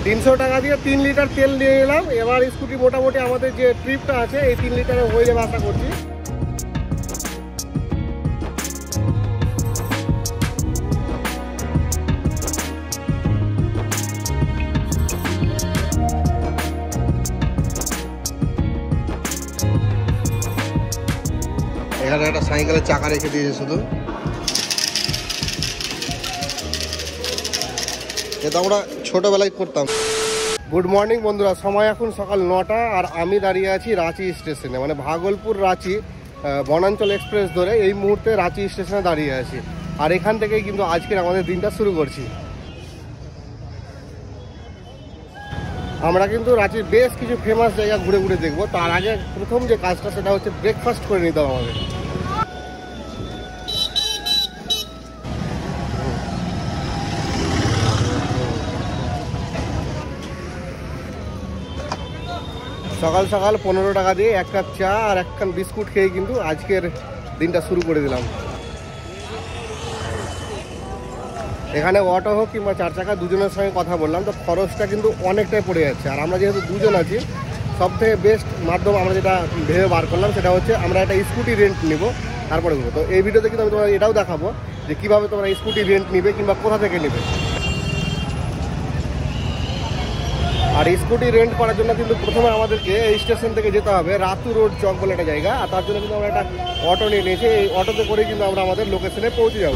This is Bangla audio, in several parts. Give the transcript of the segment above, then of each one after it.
300 টাকা দিয়ে 3 লিটার তেল নিয়ে এলাম। এবার স্কুটি মোটামুটি আমাদের যে ট্রিপটা আছে এই 3 লিটারে হয়ে যাবে আশা করছি। এখানে একটা সাইকেলের চাকা রেখে দিয়েছে শুধু। এটা আমরা ছোটবেলায় করতাম। গুড মর্নিং বন্ধুরা, সময় এখন সকাল 9টা আর আমি দাঁড়িয়ে আছি রাঁচি স্টেশনে, মানে ভাগলপুর রাঁচি বনাঞ্চল এক্সপ্রেস ধরে এই মুহূর্তে রাঁচি স্টেশনে দাঁড়িয়ে আছি। আর এখান থেকেই কিন্তু আজকের আমাদের দিনটা শুরু করছি। আমরা কিন্তু রাঁচির বেশ কিছু ফেমাস জায়গা ঘুরে ঘুরে দেখবো। তার আগে প্রথম যে কাজটা সেটা হচ্ছে ব্রেকফাস্ট করে নিতে হবে আমাদের। সকাল সকাল 15 টাকা দিয়ে 1 কাপ চা আর 1 খান বিস্কুট খেয়ে কিন্তু আজকের দিনটা শুরু করে দিলাম। এখানে অটো হোক কিংবা 4 চাকা দুজনের সঙ্গে কথা বললাম, তো খরচটা কিন্তু অনেকটাই পড়ে যাচ্ছে। আর আমরা যেহেতু দুজন আছি, সব থেকে বেস্ট মাধ্যম আমরা যেটা ভেবে বার করলাম সেটা হচ্ছে আমরা একটা স্কুটি রেন্ট নিব, তারপরে দেবো। তো এই ভিডিওতে কিন্তু আমি তোমার এটাও দেখাবো যে কীভাবে তোমরা স্কুটি রেন্ট নিবে কিংবা কোথা থেকে নেবে। আর স্কুটি রেন্ট করার জন্য কিন্তু প্রথমে আমাদেরকে এই স্টেশন থেকে যেতে হবে রাতু রোড চক বলে একটা জায়গা। আর তার জন্য কিন্তু আমরা একটা অটো নিয়ে নিয়েছি। এই অটোতে করে কিন্তু আমরা আমাদের লোকেশনে পৌঁছে যাব।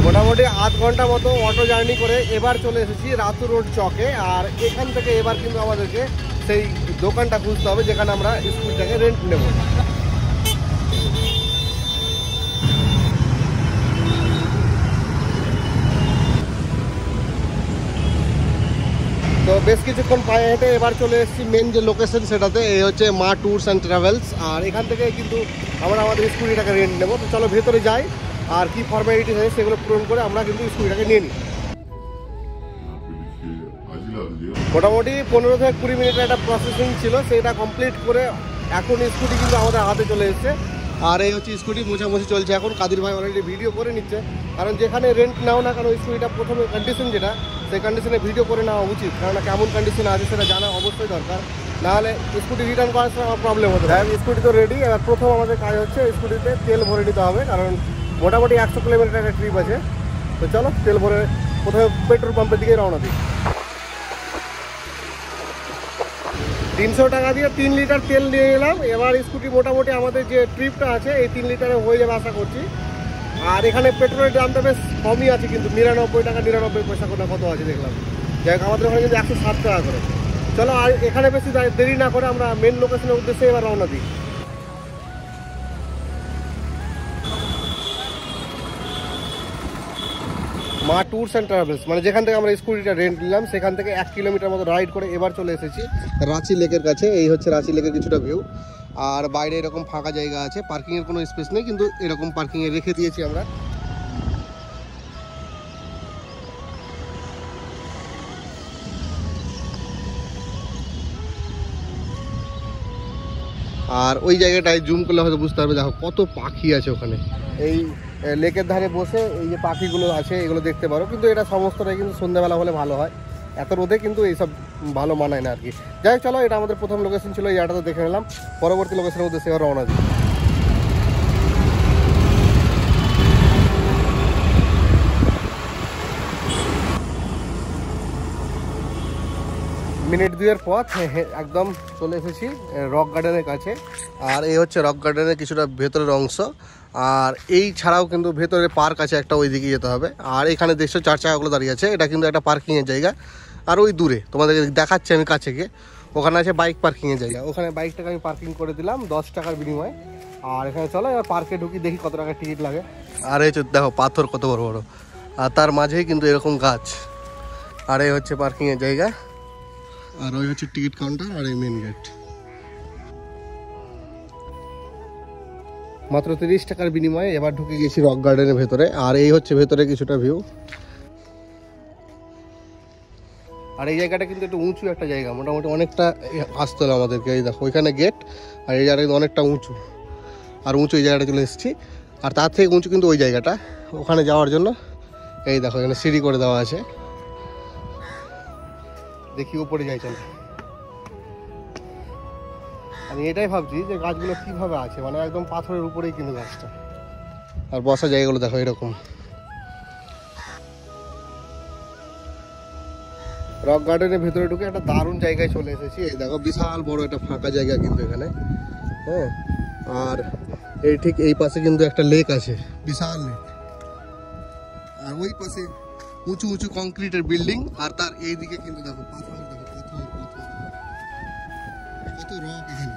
মোটামুটি আধ ঘন্টা মতো অটো জার্নি করে এবার চলে এসেছি রাতু রোড চকে। আর এখান থেকে এবার কিন্তু আমাদেরকে সেই দোকানটা খুঁজতে হবে যেখানে আমরা স্কুটিটাকে রেন্ট নেব। তো বেশ কিছুক্ষণ পায়ে হেঁটে এবার চলে এসেছি মেন যে লোকেশন সেটাতে। এই হচ্ছে মা ট্যুরস অ্যান্ড ট্রাভেলস। আর এখান থেকে কিন্তু আমরা আমাদের স্কুটিটাকে রেন্ট নেবো। তো চলো ভেতরে যাই, আর কি ফর্মালিটিস আছে সেগুলো পূরণ করে আমরা কিন্তু স্কুটিটাকে নিয়ে নিই। মোটামুটি 15 থেকে 20 মিনিটের একটা প্রসেসিং ছিল, সেটা কমপ্লিট করে এখন স্কুটি কিন্তু আমাদের হাতে চলে এসেছে। আর এই হচ্ছে স্কুটি মোছামুছি চলছে এখন। কাদির ভাই অলরেডি ভিডিও করে নিচ্ছে, কারণ যেখানে রেন্ট নাও না কেন স্কুটিটা প্রথমে কন্ডিশন যেটা সেই কন্ডিশনে ভিডিও করে নেওয়া উচিত, কারণ কেমন কন্ডিশনে আছে সেটা জানা অবশ্যই দরকার। নাহলে স্কুটি রিটার্ন করার সময় আমার প্রবলেম হতে পারে। স্কুটি তো রেডি। এবার প্রথম আমাদের কাজ হচ্ছে স্কুটিতে তেল ভরে নিতে হবে, কারণ মোটামুটি 100 কিলোমিটার একটা ট্রিপ আছে। তো চলো তেল ভরে প্রথমে পেট্রোল পাম্পের দিকে রওনা দিই। 300 টাকা দিয়ে 3 লিটার তেল নিয়ে এলাম। এবার স্কুটি মোটামুটি আমাদের যে ট্রিপটা আছে এই 3 লিটারে হয়ে যাবে আশা করছি। আর এখানে পেট্রোলের দামটা বেশ কমই আছে, কিন্তু 99 টাকা 99 পয়সা করে কত আছে দেখলাম। যাই হোক, আমাদের ওখানে কিন্তু 107 টাকা করে। চলো আর এখানে বেশি দেরি না করে আমরা মেন লোকেশনের উদ্দেশ্যে এবার রওনা দিই। মা ট্যুরস অ্যান্ড ট্রাভেলস, মানে যেখান থেকে আমরা স্কুটিটা রেন্ট নিলাম সেখান থেকে 1 কিলোমিটার মতো রাইড করে এবার চলে এসেছি রাঁচি লেকের কাছে। এই হচ্ছে রাঁচি লেকের কিছুটা ভিউ। আর বাইরে এরকম ফাঁকা জায়গা আছে, পার্কিংয়ের কোনো স্পেস নেই, কিন্তু এরকম পার্কিংয়ে রেখে দিয়েছি আমরা। আর ওই জায়গাটায় জুম করলে হয়তো বুঝতে পারবে, দেখো কত পাখি আছে ওখানে। এই লেকের ধারে বসে এই যে পাখিগুলো আছে এগুলো দেখতে পারো, কিন্তু এটা সমস্তটাই কিন্তু সন্ধ্যাবেলা হলে ভালো হয়, এত রোদে কিন্তু এইসব ভালো মানায় না আর কি। যাই হোক, চলো এটা আমাদের প্রথম লোকেশন ছিল, এই জায়গাটা তো দেখে নিলাম। পরবর্তী লোকেশনের উদ্দেশ্যে এবার রওনা দিই। মিনিট 2-এর পথ একদম চলে এসেছি রক গার্ডেনের কাছে। আর এই হচ্ছে রক গার্ডেনের কিছুটা ভেতরের অংশ। আর এই ছাড়াও কিন্তু ভেতরে পার্ক আছে একটা, ওই দিকে যেতে হবে। আর এখানে দেখছো 4 চাকাগুলো দাঁড়িয়ে আছে, এটা কিন্তু একটা পার্কিংয়ের জায়গা। আর ওই দূরে তোমাদের দেখাচ্ছি আমি কাছে গিয়ে, ওখানে আছে বাইক পার্কিংয়ের জায়গা। ওখানে বাইকটাকে আমি পার্কিং করে দিলাম 10 টাকার বিনিময়ে। আর এখানে চলো এবার পার্কে ঢুকি, দেখি কত টাকা টিকিট লাগে। আর এই হচ্ছে দেখো পাথর কত বড় বড়, আর তার মাঝেই কিন্তু এরকম গাছ। আর এই হচ্ছে পার্কিংয়ের জায়গা, আর ওই হচ্ছে টিকিট কাউন্টার, আর এই মেন গেট। মাত্র 30 টাকার বিনিময়ে এবার ঢুকে গেছি রক গার্ডেনের ভেতরে। আর এই হচ্ছে ভেতরে কিছুটা ভিউ। আর এই জায়গাটা কিন্তু একটু উঁচু একটা জায়গা, মোটামুটি অনেকটা আসতে হলো আমাদেরকে। এই দেখো ওইখানে গেট, আর এই জায়গাটা কিন্তু অনেকটা উঁচু। আর উঁচু এই জায়গাটা চলে এসেছি। আর তার থেকে উঁচু কিন্তু ওই জায়গাটা, ওখানে যাওয়ার জন্য এই দেখো এখানে সিঁড়ি করে দেওয়া আছে। দেখি উপরে যাই চল। আমি এটাই ভাবছি যে গাছগুলো কিভাবে আছে, মানে একদম পাথরের উপরেই কিন্তু গাছটা। আর বসার জায়গাগুলো দেখো এরকম। রক গার্ডেনের ভেতরে ঢুকে একটা দারুণ জায়গায় চলে এসেছি। এই দেখো বিশাল বড় একটা ফাঁকা জায়গা কিন্তু এখানে, হ্যাঁ। আর এই ঠিক এই পাশে কিন্তু একটা লেক আছে, বিশাল লেক। আর ওই পাশে উঁচু উঁচু কংক্রিটের বিল্ডিং, আর তার এই দিকে কিন্তু দেখো পাথর, দেখো পাথর পাথর, কত রক এখানে।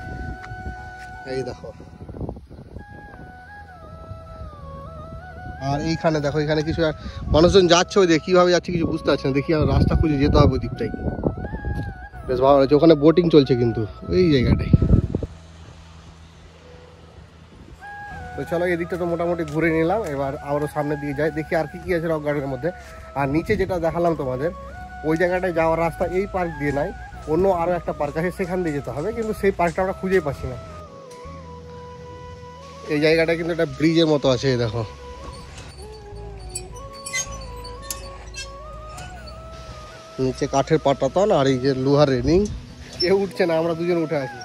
এই দেখো, আর এইখানে দেখো এখানে কিছু মানুষজন যাচ্ছে, ওই দিকে কিভাবে যাচ্ছে কিছু বুঝতে পারছে না। দেখি আর রাস্তা খুঁজে যেতে হবে ওই দিকটাই। বেশ ভালো লাগছে, ওখানে বোটিং চলছে কিন্তু এই জায়গাটাই। তো চলো এদিকটা তো মোটামুটি ঘুরে নিলাম, এবার আবারও সামনে দিয়ে যাই, দেখি আর কি কি আছে রক গার্ডেনের মধ্যে। আর নিচে যেটা দেখালাম তোমাদের, ওই জায়গাটায় যাওয়ার রাস্তা এই পার্ক দিয়ে নাই, অন্য আরও একটা পার্ক আছে সেখান দিয়ে যেতে হবে, কিন্তু সেই পার্কটা আমরা খুঁজেই পাচ্ছি না। এই জায়গাটা কিন্তু একটা ব্রিজের মতো আছে, এই দেখো। নিচে কাঠের পাটাতন আর এই যে লোহার রেলিং। কেউ উঠছে না, আমরা দুজন উঠে আছি।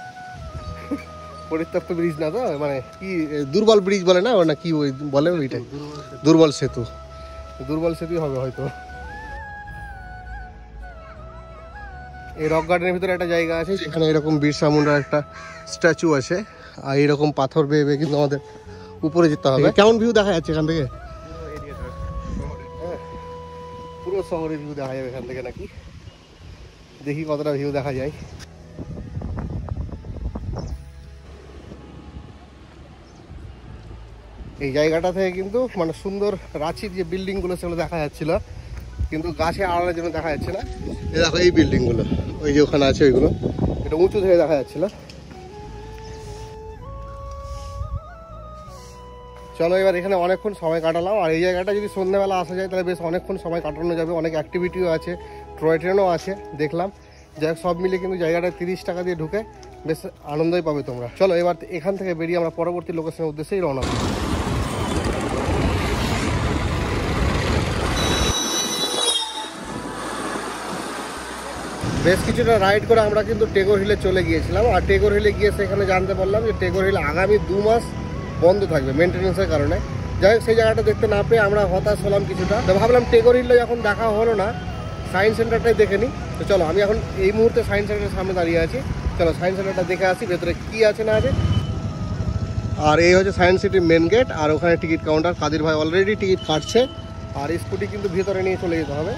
পরিত্যক্ত ব্রিজ না তো, মানে কি দুর্বল ব্রিজ বলে না, না কি ওই বলে ওইটাই, দুর্বল সেতু। দুর্বল সেতুই হবে হয়তো। এই রক গার্ডেনের ভিতরে একটা জায়গা আছে যেখানে এরকম বিরসা মুন্ডার একটা স্ট্যাচু আছে। আর এরকম পাথর বেয়ে বেয়ে কিন্তু আমাদের উপরে যেতে হবে। কেমন ভিউ দেখা যাচ্ছে এখান থেকে? পুরো শহরের ভিউ দেখা যাবে এখান থেকে নাকি, দেখি কতটা ভিউ দেখা যায়। এই জায়গাটা থেকে কিন্তু মানে সুন্দর রাঁচির যে বিল্ডিংগুলো সেগুলো দেখা যাচ্ছিল, কিন্তু গাছে আড়ালের জন্য দেখা যাচ্ছে না। এই দেখো এই বিল্ডিংগুলো, ওই যে ওখানে আছে ওইগুলো, এটা উঁচু থেকে দেখা যাচ্ছিল। চলো এবার এখানে অনেকক্ষণ সময় কাটালাম। আর এই জায়গাটা যদি সন্ধ্যাবেলা আসা যায় তাহলে বেশ অনেকক্ষণ সময় কাটানো যাবে, অনেক অ্যাক্টিভিটিও আছে, টয় ট্রেনও আছে দেখলাম। যাই হোক সব মিলে কিন্তু জায়গাটা 30 টাকা দিয়ে ঢুকে বেশ আনন্দই পাবে তোমরা। চলো এবার এখান থেকে বেরিয়ে আমরা পরবর্তী লোকেশনের উদ্দেশ্যেই রওনা দিই। বেশ কিছুটা রাইড করে আমরা কিন্তু টেগোর হিলে চলে গিয়েছিলাম। আর টেগোর হিলে গিয়ে সেখানে জানতে পারলাম যে টেগোর হিল আগামী 2 মাস বন্ধ থাকবে মেনটেন্যান্সের কারণে। যাই হোক সেই জায়গাটা দেখতে না পেয়ে আমরা হতাশ হলাম কিছুটা। তো ভাবলাম টেগোর হিলটা যখন দেখা হলো না, সায়েন্স সেন্টারটাই দেখে নিই। তো চলো আমি এখন এই মুহূর্তে সায়েন্স সেন্টারের সামনে দাঁড়িয়ে আছি, চলো সায়েন্স সেন্টারটা দেখে আসি ভেতরে কী আছে না আছে। আর এই হচ্ছে সায়েন্স সিটির মেন গেট, আর ওখানে টিকিট কাউন্টার। কাদির ভাই অলরেডি টিকিট কাটছে। আর স্কুটি কিন্তু ভেতরে নিয়ে চলে যেতে হবে,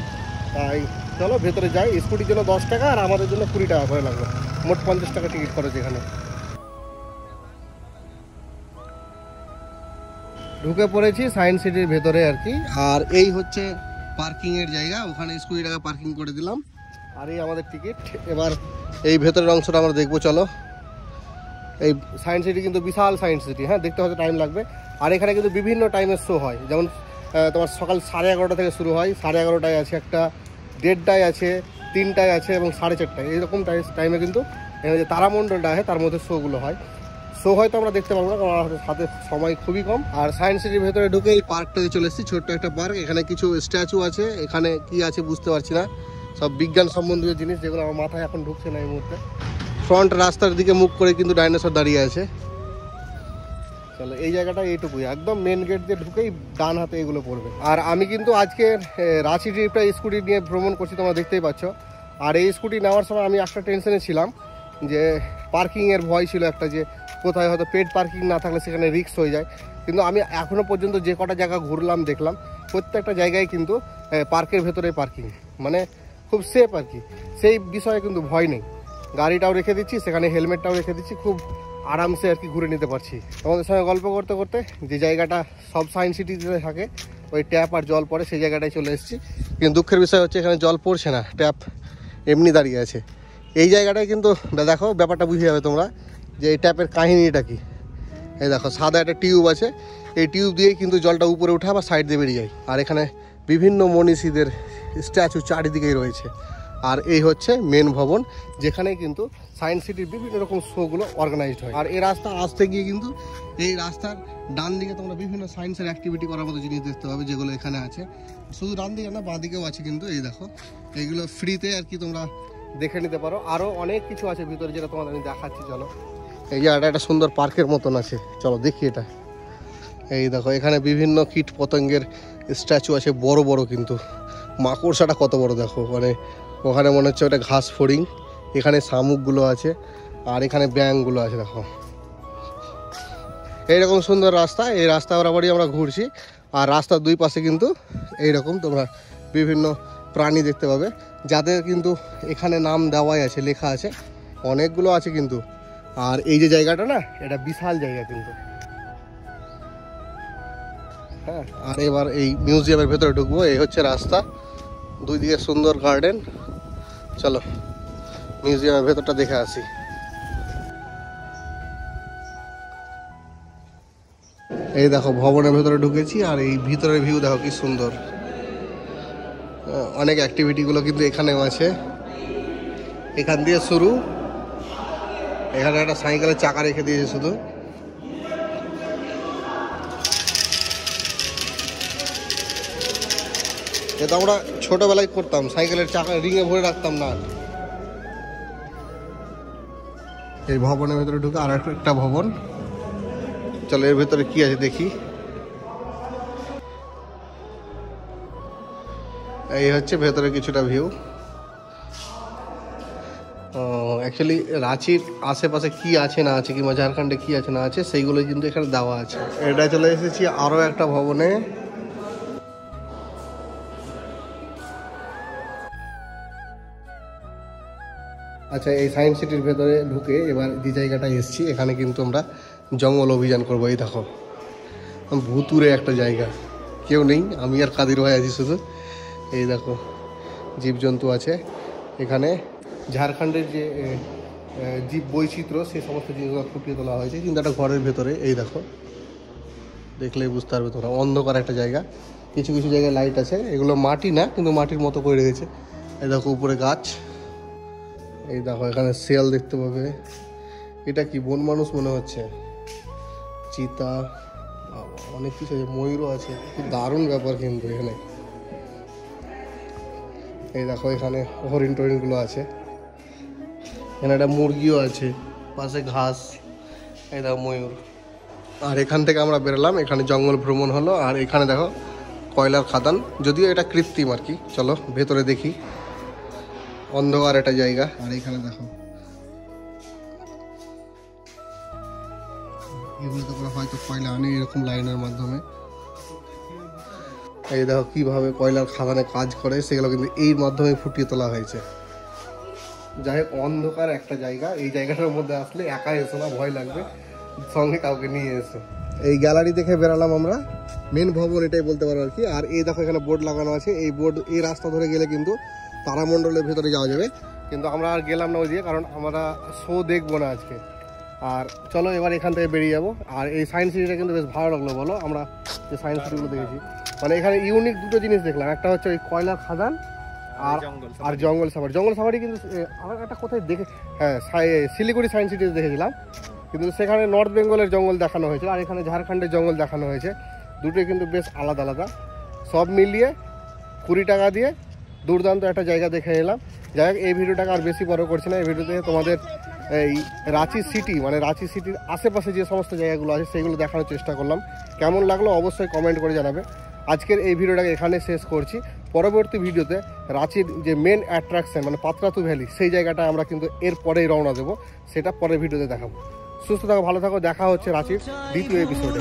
তাই চলো ভেতরে যাই। স্কুটির জন্য 10 টাকা আর আমাদের জন্য 20 টাকা করে লাগবে, মোট 50 টাকা টিকিট খরচ। এখানে ঢুকে পড়েছি সায়েন্স সিটির ভেতরে আর কি। আর এই হচ্ছে পার্কিংয়ের জায়গা, ওখানে স্কুটিটাকে পার্কিং করে দিলাম। আর এই আমাদের টিকিট। এবার এই ভেতরের অংশটা আমরা দেখবো চলো। এই সায়েন্স সিটি কিন্তু বিশাল সায়েন্স সিটি, হ্যাঁ দেখতে হয়তো টাইম লাগবে। আর এখানে কিন্তু বিভিন্ন টাইমের শো হয়, যেমন তোমার সকাল 11:30 থেকে শুরু হয়, 11:30টায় আছে একটা, 1:30টায় আছে, 3টায় আছে এবং 4:30টায়, এইরকম টাইমে কিন্তু এখানে যে তারামণ্ডলটা আছে তার মধ্যে শোগুলো হয়। শো হয়তো আমরা দেখতে পারবো না কারণ আমাদের হাতে সময় খুবই কম। আর সায়েন্স সিটির ভেতরে ঢুকে এই পার্কটাতে চলে এসেছি, ছোট্ট একটা পার্ক। এখানে কিছু স্ট্যাচু আছে, এখানে কি আছে বুঝতে পারছি না, সব বিজ্ঞান সম্বন্ধীয় জিনিস যেগুলো আমার মাথায় এখন ঢুকছে না এই মুহূর্তে। ফ্রন্ট রাস্তার দিকে মুখ করে কিন্তু ডাইনোসর দাঁড়িয়ে আছে। চলো এই জায়গাটা এইটুকুই, একদম মেন গেট দিয়ে ঢুকেই ডান হাতে এগুলো পড়বে। আর আমি কিন্তু আজকে রাঁচি ট্রিপটা স্কুটি নিয়ে ভ্রমণ করছি, তোমরা দেখতেই পাচ্ছ। আর এই স্কুটি নেওয়ার সময় আমি একটা টেনশনে ছিলাম যে পার্কিংয়ের ভয় ছিল একটা, যে কোথায় হয়তো পেড পার্কিং না থাকলে সেখানে রিস্ক হয়ে যায়। কিন্তু আমি এখনও পর্যন্ত যে কটা জায়গা ঘুরলাম দেখলাম, প্রত্যেকটা জায়গায় কিন্তু পার্কের ভেতরে পার্কিং, মানে খুব সেফ আর কি, সেই বিষয়ে কিন্তু ভয় নেই। গাড়িটাও রেখে দিচ্ছি সেখানে, হেলমেটটাও রেখে দিচ্ছি, খুব আরামসে আর কি ঘুরে নিতে পারছি। তোমাদের সঙ্গে গল্প করতে করতে যে জায়গাটা সব সায়েন্স সিটিতে থাকে, ওই ট্যাপ আর জল পড়ে, সেই জায়গাটায় চলে এসেছি। কিন্তু দুঃখের বিষয় হচ্ছে এখানে জল পড়ছে না, ট্যাপ এমনি দাঁড়িয়ে আছে। এই জায়গাটায় কিন্তু দেখো ব্যাপারটা বুঝে যাবে তোমরা যে এই ট্যাপের কাহিনীটা কি। এই দেখো সাদা একটা টিউব আছে, এই টিউব দিয়েই কিন্তু জলটা উপরে উঠে আবার সাইড দিয়ে বেরিয়ে যায়। আর এখানে বিভিন্ন মনীষীদের স্ট্যাচু চারিদিকেই রয়েছে। আর এই হচ্ছে মেন ভবন, যেখানে কিন্তু সায়েন্স সিটির বিভিন্ন রকম শোগুলো অর্গানাইজড হয়। আর এই রাস্তা আসতে গিয়ে কিন্তু এই রাস্তার ডান দিকে তোমরা বিভিন্ন সায়েন্সের অ্যাক্টিভিটি করার মতো জিনিস দেখতে পাবে, যেগুলো এখানে আছে। শুধু ডান দিকে না, বাঁ দিকেও আছে কিন্তু। এই দেখো, এইগুলো ফ্রিতে আর কি তোমরা দেখে নিতে পারো। আরও অনেক কিছু আছে ভিতরে, যেটা তোমাদের আমি দেখাচ্ছি। চলো, এই জায়গাটা একটা সুন্দর পার্কের মতন আছে, চলো দেখি এটা। এই দেখো, এখানে বিভিন্ন কীট পতঙ্গের স্ট্যাচু আছে, বড় বড় কিন্তু। মাকড়সাটা কত বড় দেখো, মানে ওখানে মনে হচ্ছে ওটা ঘাস ফড়িং। এখানে শামুকগুলো আছে, আর এখানে ব্যাঙগুলো আছে দেখো। এইরকম সুন্দর রাস্তা, এই রাস্তা বরাবরই আমরা ঘুরছি। আর রাস্তার দুই পাশে কিন্তু এইরকম তোমরা বিভিন্ন প্রাণী দেখতে পাবে, যাদের কিন্তু এখানে নাম দেওয়াই আছে, লেখা আছে, অনেকগুলো আছে কিন্তু। আর এই যে জায়গাটা না, এটা বিশাল জায়গা কিন্তু। হ্যাঁ, আর এবার এই মিউজিয়ামের ভেতরে ঢুকবো। এই হচ্ছে রাস্তা, দুই দিকে সুন্দর গার্ডেন। চলো মিউজিয়ামের ভেতরটা দেখে আসি। এই দেখো, ভবনের ভেতরে ঢুকেছি, আর এই ভিতরের ভিউ দেখো কি সুন্দর। অনেক অ্যাক্টিভিটিগুলো কিন্তু এখানেও আছে। এখান দিয়ে শুরু, এখানে একটা সাইকেলের চাকা রেখে দিয়েছে শুধু। এটা আমরা ছোটবেলায় করতাম, সাইকেলের চাকা রিঙে ভরে রাখতাম না। এই ভবনের ভেতরে ঢুকে আর একটা ভবন। চলো এর ভেতরে কি আছে দেখি। এই হচ্ছে ভেতরে কিছুটা ভিউ। অ্যাকচুয়ালি রাঁচির আশেপাশে কি আছে না আছে, কিংবা ঝাড়খণ্ডে কি আছে না আছে, সেইগুলো কিন্তু এখানে দেওয়া আছে। এটা চলে এসেছি আরও একটা ভবনে। আচ্ছা, এই সায়েন্স সিটির ভেতরে ঢুকে এবার যে জায়গাটায় এসেছি, এখানে কিন্তু আমরা জঙ্গল অভিযান করবো। এই দেখো, ভুতুরে একটা জায়গা, কেউ নেই, আমি আর কাদির ভাই আছি শুধু। এই দেখো, জীবজন্তু আছে এখানে। ঝাড়খণ্ডের যে জীব বৈচিত্র্য, সেই সমস্ত জিনিসগুলো ফুটিয়ে তোলা হয়েছে কিন্তু একটা ঘরের ভেতরে। এই দেখো, দেখলেই বুঝতে পারবে তোমরা, অন্ধকার একটা জায়গা। কিছু কিছু জায়গায় লাইট আছে, এগুলো মাটি না কিন্তু মাটির মতো করে রেখেছে। এই দেখো উপরে গাছ। এই দেখো, এখানে শিয়াল দেখতে পাবে। এটা কি বন মানুষ মনে হচ্ছে। চিতা, অনেক কিছু আছে, ময়ূরও আছে। খুব দারুণ ব্যাপার কিন্তু এখানে। এই দেখো, এখানে হরিণ টরিণগুলো আছে। এখানে একটা মুরগিও আছে, পাশে ঘাস। এই দেখো ময়ূর। আর এখান থেকে আমরা বেরোলাম, এখানে জঙ্গল ভ্রমণ হলো। আর এখানে দেখো কয়লার খাদান, যদিও এটা কৃত্রিম আর কি। চলো ভেতরে দেখি। অন্ধকার একটা জায়গা। আর এখানে দেখো, এগুলো তো হয়তো কয়লা আনে এরকম লাইনের মাধ্যমে। এই দেখো কিভাবে কয়লার খাদানে কাজ করে, সেগুলো কিন্তু এই মাধ্যমে ফুটিয়ে তোলা হয়েছে। যাই হোক, অন্ধকার একটা জায়গা। এই জায়গাটার মধ্যে আসলে একা এসো না, ভয় লাগবে, সঙ্গে কাউকে নিয়ে এসো। এই গ্যালারি দেখে বেরালাম আমরা। মেন ভবন এটাই বলতে পারো আর কি। আর এই দেখো, এখানে বোর্ড লাগানো আছে। এই বোর্ড, এই রাস্তা ধরে গেলে কিন্তু তারামণ্ডলের ভেতরে যাওয়া যাবে। কিন্তু আমরা আর গেলাম না ওই দিকে, কারণ আমরা শো দেখবো না আজকে। আর চলো এবার এখান থেকে বেরিয়ে যাবো। আর এই সায়েন্স সিটিটা কিন্তু বেশ ভালো লাগলো, বলো। আমরা যে সায়েন্স সিটিগুলো দেখেছি, মানে এখানে ইউনিক দুটো জিনিস দেখলাম। একটা হচ্ছে ওই কয়লার খাদান, আর জঙ্গল সাফারি। জঙ্গল সাফারি কিন্তু আমার একটা কোথায় দেখে, হ্যাঁ, শিলিগুড়ি সায়েন্স সিটিতে দেখেছিলাম, কিন্তু সেখানে নর্থ বেঙ্গলের জঙ্গল দেখানো হয়েছিল, আর এখানে ঝাড়খণ্ডের জঙ্গল দেখানো হয়েছে। দুটোই কিন্তু বেশ আলাদা আলাদা। সব মিলিয়ে 20 টাকা দিয়ে দুর্দান্ত একটা জায়গা দেখে নিলাম। যাই হোক, এই ভিডিওটাকে আর বেশি বড় করছি না। এই ভিডিওতে তোমাদের এই রাঁচি সিটি, মানে রাঁচি সিটির আশেপাশে যে সমস্ত জায়গাগুলো আছে সেগুলো দেখানোর চেষ্টা করলাম। কেমন লাগলো অবশ্যই কমেন্ট করে জানাবে। আজকের এই ভিডিওটাকে এখানে শেষ করছি। পরবর্তী ভিডিওতে রাঁচির যে মেন অ্যাট্রাকশন, মানে পাতরাতু ভ্যালি, সেই জায়গাটা আমরা কিন্তু এর পরেই রওনা দেবো। সেটা পরের ভিডিওতে দেখাবো। সুস্থ থাকো, ভালো থাকো, দেখা হচ্ছে রাঁচির দ্বিতীয় এপিসোডে।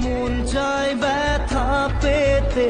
মন চায় ব্যথা পেতে।